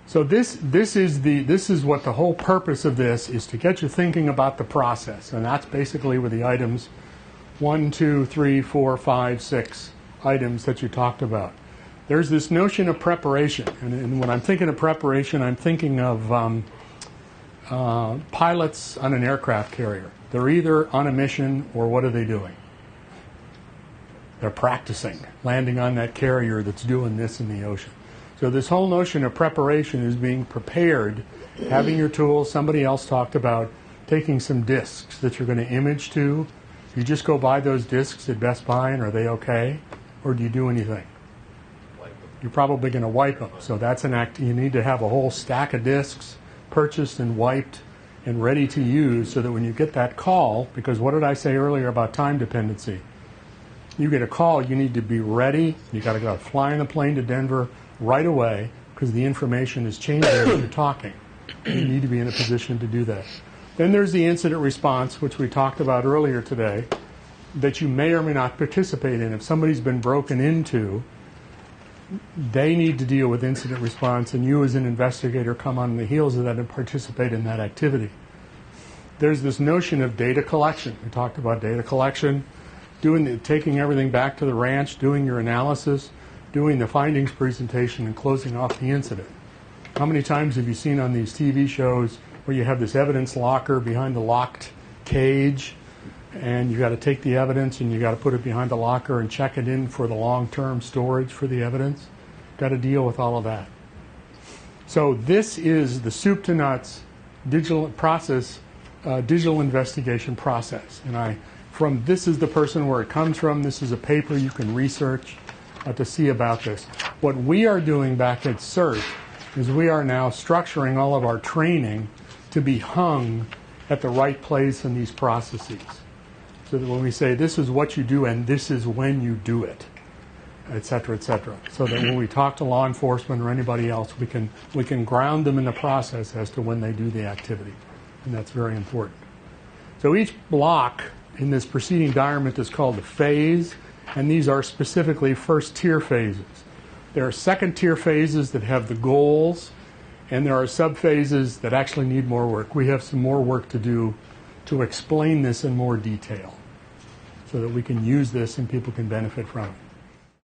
So this is what the whole purpose of this is, to get you thinking about the process, and that's basically with the items 1, 2, 3, 4, 5, 6 items that you talked about. There's this notion of preparation, and when I'm thinking of preparation, I'm thinking of pilots on an aircraft carrier. They're either on a mission, or what are they doing? They're practicing landing on that carrier that's doing this in the ocean. So this whole notion of preparation is being prepared, having your tools. Somebody else talked about taking some disks that you're going to image to. You just go buy those disks at Best Buy, and are they okay? Or do you do anything? You're probably going to wipe them. So that's an act. You need to have a whole stack of disks purchased and wiped and ready to use, so that when you get that call, because what did I say earlier about time dependency? You get a call, you need to be ready. You got to go fly in the plane to Denver right away, because the information is changing as you're talking. You need to be in a position to do that. Then there's the incident response, which we talked about earlier today, that you may or may not participate in. If somebody's been broken into, they need to deal with incident response, and you as an investigator come on the heels of that and participate in that activity. There's this notion of data collection. We talked about data collection, taking everything back to the ranch, doing your analysis, doing the findings presentation, and closing off the incident. How many times have you seen on these TV shows where you have this evidence locker behind the locked cage, and you got to take the evidence and you got to put it behind the locker and check it in for the long-term storage for the evidence? Got to deal with all of that. So this is the soup to nuts digital investigation process. And this is the person where it comes from. This is a paper you can research to see about this. What we are doing back at CERT is we are now structuring all of our training to be hung at the right place in these processes. So that when we say this is what you do and this is when you do it, et cetera, so that when we talk to law enforcement or anybody else, we can ground them in the process as to when they do the activity. And that's very important. So each block in this preceding diagram is called a phase, and these are specifically first-tier phases. There are second-tier phases that have the goals, and there are sub-phases that actually need more work. We have some more work to do to explain this in more detail so that we can use this and people can benefit from it.